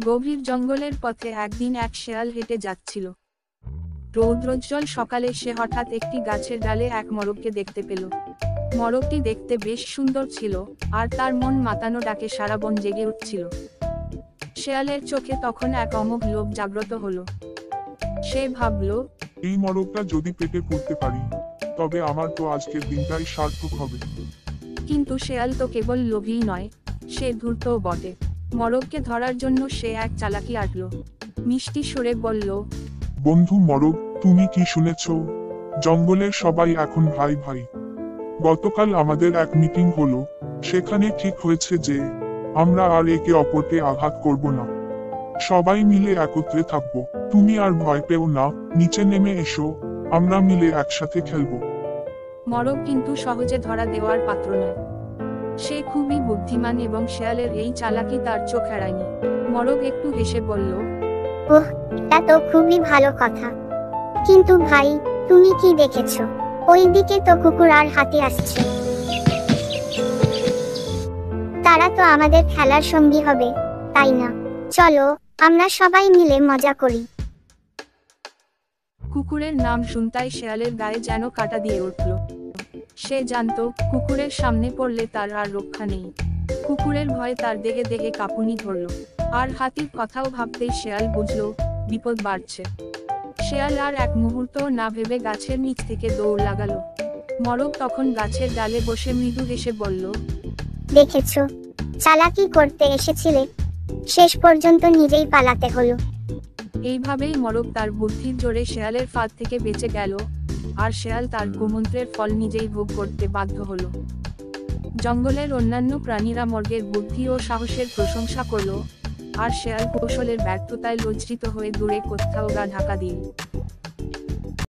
গভীর জঙ্গলের পথে একদিন এক শেয়াল হেঁটে যাচ্ছিল। রৌদ্রোজ্জ্বল সকালে সে হঠাৎ একটি গাছের ডালে এক মোরগকে দেখতে পেল। মোরগটি দেখতে বেশ সুন্দর ছিল, আর তার মন মাতানো ডাকে সারা বন জেগে উঠছিল। শেয়ালের চোখে তখন এক অমোঘ লোভ জাগ্রত হলো। সে ভাবল, এই মোরগটা যদি পেটে পুরতে পারি, তবে আমার তো আজকের দিনটাই সার্থক হবে। কিন্তু শেয়াল তো কেবল লোভীই নয়, সে ধূর্তও বটে। মোরগকে ধরার জন্য সে এক চালাকি আঁটল। মিষ্টি সুরে বলল, বন্ধু মোরগ, তুমি কি শুনেছ? জঙ্গলের সবাই এখন ভাই ভাই। গতকাল আমাদের এক মিটিং হলো, সেখানে ঠিক হয়েছে যে আমরা আর একে অপরকে আঘাত করব না। সবাই মিলে একত্রে থাকবো। তুমি আর ভয় পেও না, নিচে নেমে এসো, আমরা মিলে একসাথে খেলবো। মোরগ কিন্তু সহজে ধরা দেওয়ার পাত্র নয়। সে খুবই বুদ্ধিমান এবং শেয়ালের এই চালাকি তার চোখ এড়ায়নি। মোরগ একটু হেসে বলল, ওহ, এটা তো খুবই ভালো কথা। কিন্তু ভাই, তুমি কি দেখেছো? ওইদিকে তো কুকুর আর হাতি আসছে। তারা তো আমাদের খেলার সঙ্গী হবে, তাই না? চলো, আমরা সবাই মিলে মজা করি। কুকুরের নাম শুনতাই শেয়ালের গায়ে যেন কাঁটা দিয়ে উঠল। সে জানতো কুকুরের সামনে পড়লে তার আর রক্ষা নেই। কুকুরের ভয়ে তার দেহে দেহে কাঁপুনি ধরল, আর হাতির কথাও ভাবতেই শেয়াল বুঝল বিপদ বাড়ছে। শেয়াল আর এক মুহূর্তও না ভেবে গাছের নিচ থেকে দৌড় লাগালো। মোরগ তখন গাছের ডালে বসে মৃদু হেসে বলল, দেখেছো, চালাকি করতে এসেছিলে, শেষ পর্যন্ত নিজেই পালাতে হলো। এইভাবেই মোরগ তার বুদ্ধির জোরে শেয়ালের ফাঁদ থেকে বেঁচে গেল, আর শেয়াল তার কুমন্ত্রের ফল নিজেই ভোগ করতে বাধ্য হলো। জঙ্গলের অন্যান্য প্রাণীরা মোরগের বুদ্ধি ও সাহসের প্রশংসা করল, আর শেয়াল কৌশলের ব্যর্থতায় লজ্জিত হয়ে দূরে কোথাও গা ঢাকা দিল।